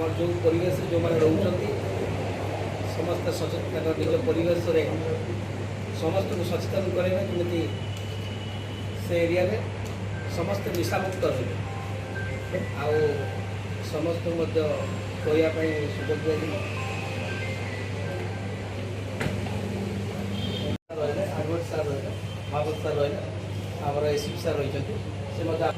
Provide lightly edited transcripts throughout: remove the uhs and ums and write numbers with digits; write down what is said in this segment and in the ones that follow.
आम जो परिवेश जो मैंने रोच समस्त सचेतन निज परिवेश समस्त को सचेतन करेंगे केमी से एरिया समस्त निशामुक्त रहे आउ समस्त कहवाई सुजोग दिया रही आडभट सार रही महापत सार रही आमर एसपी सार रही नमस्कार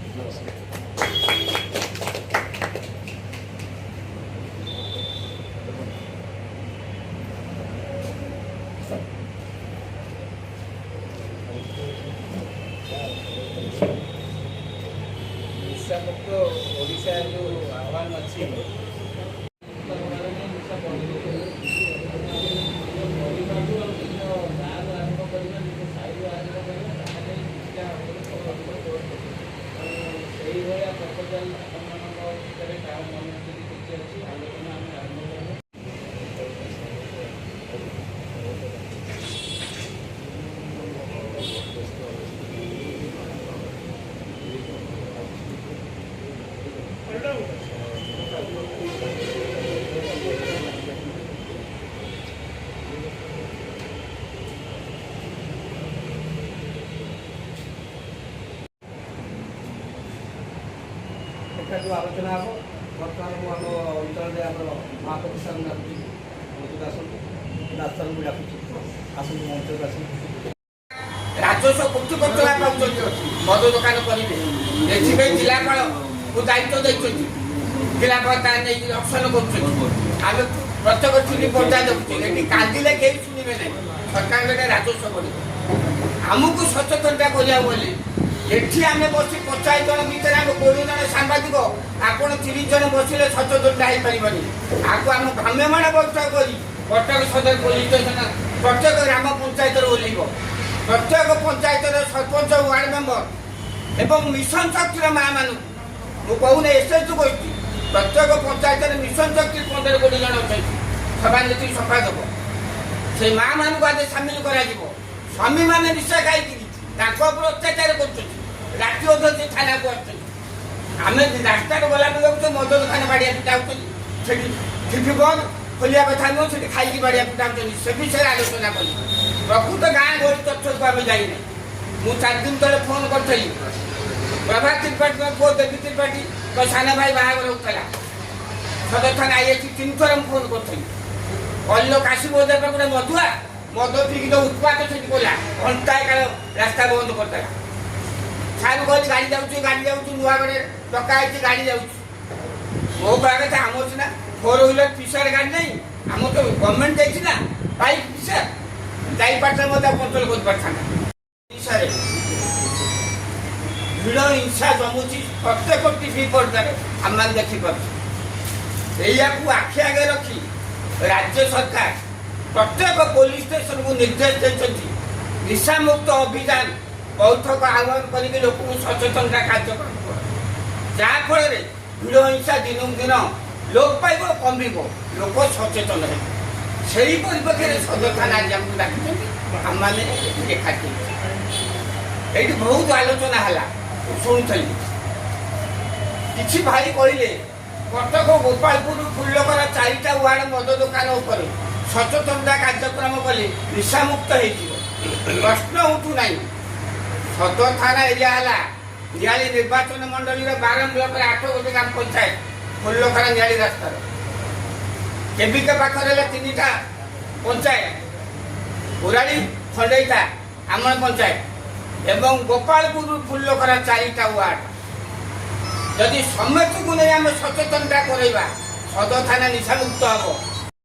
निशामुक्त ओडिशा जो आह्वान अच्छी जो आलोचना हम बर्तमान आम अंचल महापति सार डाक्तर भी डाकुची आसନ୍ତୁ मंच राजस्व कोटी मद दुकान करेंगे जिलापाल को दायित्व देखते जिलापाल अक्शन कर प्रत्येक चुनी पर्दा देखुचे कांदिले कहीं शुणे ना सरकार राजस्व बढ़ आमको सचेतनता करें एठी आमे बसी 50 जन भीतर आम 20 जन सांबादिक आपण 30 जन बसिले सचेतनता हो पारिबनी आको आम भ्राम्यमाण बैठक करी कटक सदर पुलिस स्टेशन प्रत्येक ग्राम पंचायत ओल्लैब प्रत्येक पंचायत सरपंच वार्ड मेंबर एवं मिशन शक्तिर माँ मान मुझे एसएच गोष्ठी प्रत्येक पंचायत मिशन शक्ति 15-20 जन अच्छे सभानेत्री संपादक से माँ मान आज सामिल कर स्वामी मैंने निशा खाई अत्याचार कर राति अधे थाना को आम रास्ता गला तो मद दुकान बाड़िया पिटा ठिपी बंद खोलिया कथा नुह से खाई बाड़िया पिटा से विषय आलोचना कली प्रकृत गाँ गहली तथ्य को आम जाइना मुझे 4 दिन तले फोन करी प्रभात त्रिपाठी पुओ देवी त्रिपाठी तो सान भाई बाहर होता सदर थाना आई 3 थर फोन करी अल्लो काशीबोध गोटे मधुआ मद पीक जो उत्पाद से गला घंटाए काल रास्ता बंद करता सारू कहली गाड़ी जाऊँ नुआ गड़े डकाई गाड़ी जाऊँ मो कह कथा आम सीना 4 व्हीलर पिसार गाड़ी नहीं आम तो गवर्नमेंट देखना बाइक पिसार जापारे मत कंट्रोल कर पार्था भिड़ हिंसा जमुची प्रत्येक टीवी पर्दार आम मैंने देखिपार आखि आगे रखी राज्य सरकार प्रत्येक पुलिस स्टेशन को निर्देश देते निशा मुक्त अभियान बैठक आह्वान करके लोक सचेतनता कार्यक्रम जहाँफल भिड़ हिंसा दिन दिन लोप पाइब कम लोक सचेतन है से परिप्रेक्षी में सदर थाना आज आमको डाक आम मैंने एकाठी ये बहुत आलोचना है शुणुली कि भाई कहले कटक गोपालपुर फुलकर 4टा वार्ड मद दुकान उपर सचेतनता कार्यक्रम कले निशामुक्त हो प्रश्न उठूना सदर थाना एरिया है नियाली निर्वाचन मंडल 12 ब्लॉक 8 गोटे ग्राम पंचायत फुलखरा नियाली रास्ता केबिका पाखर 3टा पंचायत उराड़ी खंडेईटा आमण पंचायत एवं गोपालपुर फुलखरा 4टा वार्ड जदि समस्त को नहीं आम सचेतनता करवा सदर थाना निशामुक्त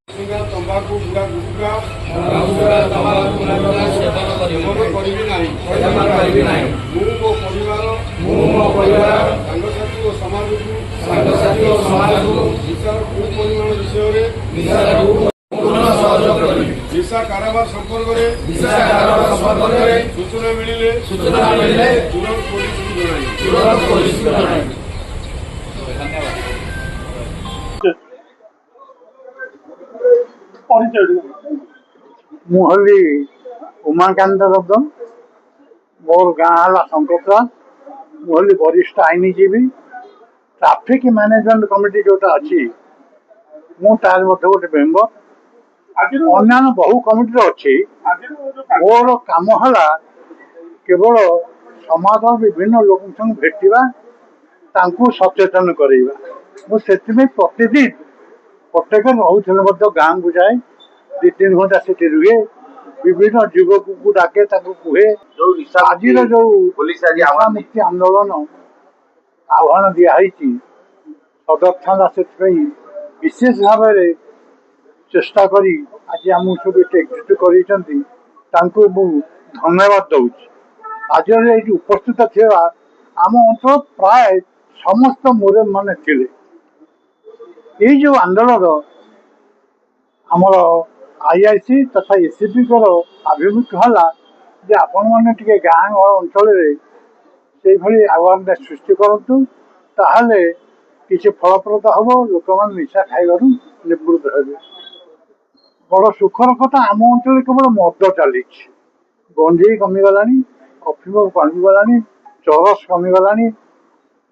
हम तंबाकू गुड़ा गुटखा सेवन करी ना मो परिवार सांगसाथी और समाज को निशार कुपरिमाण विषय निशा कारोबार संपर्क सूचना मिले तुरंत पुलिस को जनाई। मुहल्ली उमाकांत रब्दन मोर गाँव है शंकरप्राण मुहल्ली वरिष्ठ आईनजीवी ट्राफिक मैनेजमेंट कमिटी जोटा अच्छी ମୁଁ ତାର ମଧ୍ୟ ଗୋଟେ ମେମ୍ବର। ଅନ୍ୟାନ୍ୟ ବହୁ କମିଟିରେ ଅଛି। ମୋର କାମ ହେଲା କେବଳ ସମାଜର ବିଭିନ୍ନ ଲୋକଙ୍କ ସଙ୍ଗେ ଭେଟିବା, ତାଙ୍କୁ ସଚେତନ କରାଇବା। ମୁଁ ସେଥିପାଇଁ ପ୍ରତିଦିନ ପ୍ରତ୍ୟେକ ରହୁଥିଲେ ମଧ୍ୟ ଗାଁକୁ ଯାଏ, 2-3 ଘଣ୍ଟା ସେଠି ରୁହେ, ବିଭିନ୍ନ ଯୁବକଙ୍କୁ ଡାକେ, ତାଙ୍କୁ କୁହେ ଆଜିର ଯୋଉ ନିଶାମୁକ୍ତି ଆନ୍ଦୋଳନ ଆହ୍ୱାନ ଦିଆହେଇଛି, ସଦର ଥାନା ସେଥିପାଇଁ ବିଶେଷ ଭାବରେ ଚେଷ୍ଟା କରି ଆଜି ଆମକୁ ସବୁ ଏଠି ଏକଜୁଟ କରିଛନ୍ତି, ତାଙ୍କୁ ମୁଁ ଧନ୍ୟବାଦ ଦଉଛି। ଆଜିର ଏଇଠି ଉପସ୍ଥିତ ଥିବା ଆମ ଅଞ୍ଚଳ ପ୍ରାୟ ସମସ୍ତ ମାନେ ଥିଲେ। ଏଇ ଯୋଉ ଆନ୍ଦୋଳନ ଆମର IIC ତଥା SCPଙ୍କର ଆଭିମୁଖ୍ୟ ହେଲା ଯେ ଆପଣମାନେ ଟିକେ ଗାଁ ଅଞ୍ଚଳରେ ସେଇଭଳି ଆୱାରନେସ୍ ସୃଷ୍ଟି କରନ୍ତୁ, ତାହେଲେ କିଛି ଫଳପ୍ରଦ ହବ, ଲୋକମାନେ ନିଶା ଖାଇବାରୁ ନିବୃତ୍ତ ହେବେ। ବଡ଼ ସୁଖର କଥା, ଆମ ଅଞ୍ଚଳରେ କେବଳ ମଦ ଚାଲିଛି, ଗଞ୍ଜେଇ କମିଗଲାଣି, ଅଫିମ କମିଗଲାଣି, ଚରସ କମିଗଲାଣି।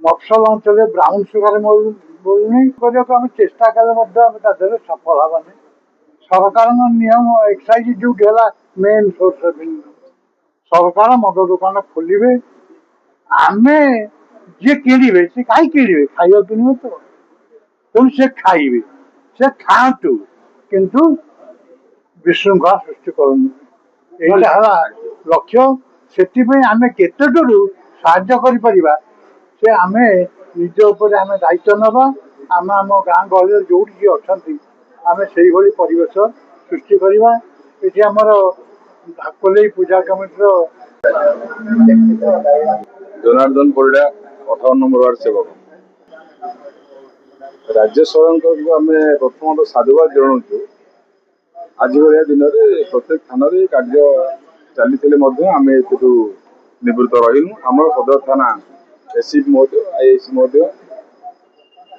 ମଫସଲ ଅଞ୍ଚଳରେ ବ୍ରାଉନ ସୁଗାର ମିଳୁନି। କରିବାକୁ ଆମେ ଚେଷ୍ଟା କଲେ ମଧ୍ୟ ଆମେ ତା ଦେହରେ ସଫଳ ହେବାନି। ସରକାରଙ୍କ ନିୟମ ଏକ୍ସାଇଜ ଡ୍ୟୁଟି ହେଲା ମେନ୍ ସୋର୍ସ ଅଫ୍ ଇନକମ୍। ସରକାର ମଦ ଦୋକାନ ଖୋଲିବେ, ଆମେ ଯିଏ କିଣିବେ ସେ କାହିଁ କିଣିବେ, ଖାଇବା କିଣିବେ ତ, ତେଣୁ ସେ ଖାଇବେ, ସେ ଖାଆନ୍ତୁ, କିନ୍ତୁ ବିଶୃଙ୍ଖଳା ସୃଷ୍ଟି କରନ୍ତୁ। ଏଇଟା ହେଲା ଲକ୍ଷ୍ୟ। ସେଥିପାଇଁ ଆମେ କେତେ ଦୂର ସାହାଯ୍ୟ କରିପାରିବା ସେ ଆମେ ନିଜ ଉପରେ ଆମେ ଦାୟିତ୍ୱ ନେବା। ଆମେ ଆମ ଗାଁ ଗହଳିରେ ଯୋଉଠି ଯିଏ ଅଛନ୍ତି ଆମେ ସେଇଭଳି ପରିବେଶ ସୃଷ୍ଟି କରିବା। ଏଠି ଆମର ଭାକଲେଇ ପୂଜା କମିଟିର ଜନାର୍ଦ୍ଦନ ପରିଡ଼ା 18 নম্বর ওয়ার্ড সেবক। ରାଜ୍ୟ ସରକାରଙ୍କୁ ଆମେ ପ୍ରଥମତଃ ସାଧୁବାଦ ଜଣାଉଛୁ। ଆଜି ଭଳିଆ ଦିନରେ ପ୍ରତ୍ୟେକ ଥାନାରେ କାର୍ଯ୍ୟ ଚାଲିଥିଲେ ମଧ୍ୟ ଆମେ ଏଥିରୁ ନିବୃତ୍ତ ରହିନୁ। ଆମର ସଦର ଥାନା SCP ମହୋଦୟ, IIC ମହୋଦୟ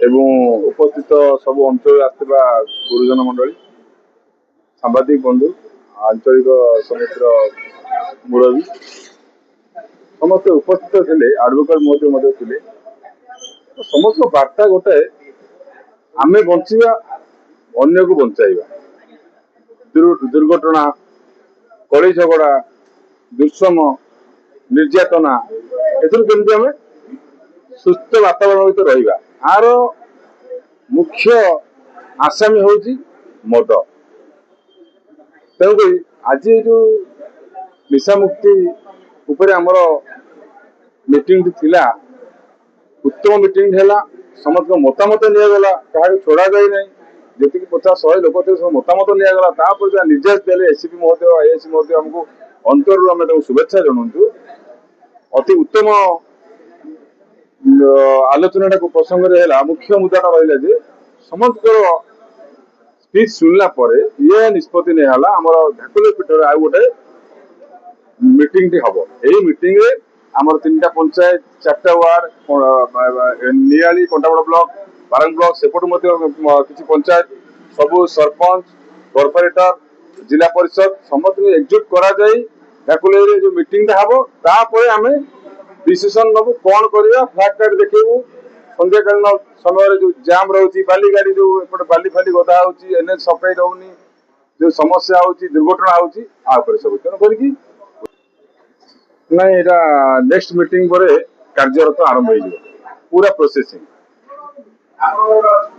ଏବଂ ଉପସ୍ଥିତ ସବୁ ଅଞ୍ଚଳରେ ଆସିଥିବା ଗୁରୁଜନ ମଣ୍ଡଳୀ, ସାମ୍ବାଦିକ ବନ୍ଧୁ, ଆଞ୍ଚଳିକ ସମିତିର ମୁରବୀ ସମସ୍ତେ ଉପସ୍ଥିତ ଥିଲେ, ଆଡଭୋକେଟ ମହୋଦୟ ମଧ୍ୟ ଥିଲେ। ସମସ୍ତ ବାର୍ତ୍ତା ଗୋଟେ, ଆମେ ବଞ୍ଚିବା, ଅନ୍ୟକୁ ବଞ୍ଚାଇବା। ଦୁର୍ଘଟଣା, କଳି ଝଗଡ଼ା, ଦୁଷ୍କର୍ମ, ନିର୍ଯାତନା ଏଥିରୁ କେମିତି ଆମେ ସୁସ୍ଥ ବାତାବରଣ ଭିତରେ ରହିବା, ଆର ମୁଖ୍ୟ ଆସାମୀ ହେଉଛି ମଦ। ତେଣୁକରି ଆଜି ଏ ଯୋଉ ନିଶାମୁକ୍ତି ଉପରେ ଆମର ମିଟିଂଟି ଥିଲା, ଉତ୍ତମ ମିଟିଂ ହେଲା। ସମସ୍ତଙ୍କ ମତାମତ ନିଆଗଲା, କାହାକୁ ଛଡ଼ା ଯାଇ ନାହିଁ। ଯେତିକି 50-100 ଲୋକ ଥିଲେ ସବୁ ମତାମତ ନିଆଗଲା। ତାପରେ ଯାହା ନିର୍ଦ୍ଦେଶ ଦେଲେ SCP ମହୋଦୟ, IIC ମହୋଦୟ, ଆମକୁ ଅନ୍ତରରୁ ଆମେ ତାଙ୍କୁ ଶୁଭେଚ୍ଛା ଜଣାଉଛୁ। ଅତି ଉତ୍ତମ ଆଲୋଚନାଟାକୁ ପ୍ରସଙ୍ଗରେ ହେଲା, ମୁଖ୍ୟ ମୁଦ୍ଦାଟା ରହିଲା ଯେ ସମସ୍ତଙ୍କର ସ୍ପିଚ୍ ଶୁଣିଲା ପରେ ଇଏ ନିଷ୍ପତ୍ତି ନିଆହେଲା ଆମର ଭାକଲେଇ ପୀଠରେ ଆଉ ଗୋଟେ ମିଟିଂଟି ହବ। ଏଇ ମିଟିଂରେ ଆମର 3ଟା ପଞ୍ଚାୟତ, 4ଟା ୱାର୍ଡ, ନିଆଳି, କଣ୍ଟାବଡ଼ ବ୍ଲକ, ବାରଙ୍ଗ ବ୍ଲକ, ସେପଟୁ ମଧ୍ୟ କିଛି ପଞ୍ଚାୟତ, ସବୁ ସରପଞ୍ଚ, କର୍ପୋରେଟର, ଜିଲ୍ଲା ପରିଷଦ ସମସ୍ତଙ୍କୁ ଏକଜୁଟ କରାଯାଇ ଭାକଲେଇରେ ଯୋଉ ମିଟିଂଟା ହବ, ତାପରେ ଆମେ ଡିସିସନ ନେବୁ କଣ କରିବା। ଫ୍ଲାଗ କାର୍ଡ ଦେଖେଇବୁ, ସନ୍ଧ୍ୟାକାଳୀନ ସମୟରେ ଯୋଉ ଜାମ୍ ରହୁଛି, ବାଲି ଗାଡି ଯୋଉ ଏପଟେ ବାଲି ଫାଲି ଗଦା ହଉଛି, NH ସଫେଇ ରହୁନି, ଯୋଉ ସମସ୍ୟା ହଉଛି, ଦୁର୍ଘଟଣା ହଉଛି, ଆ ଉପରେ ସବୁ ତେଣୁ କରିକି ନାଇଁ ଏଇଟା ନେକ୍ସଟ ମିଟିଂ ପରେ କାର୍ଯ୍ୟରତ ଆରମ୍ଭ ହେଇଯିବ, ପୁରା ପ୍ରୋସେସିଂ।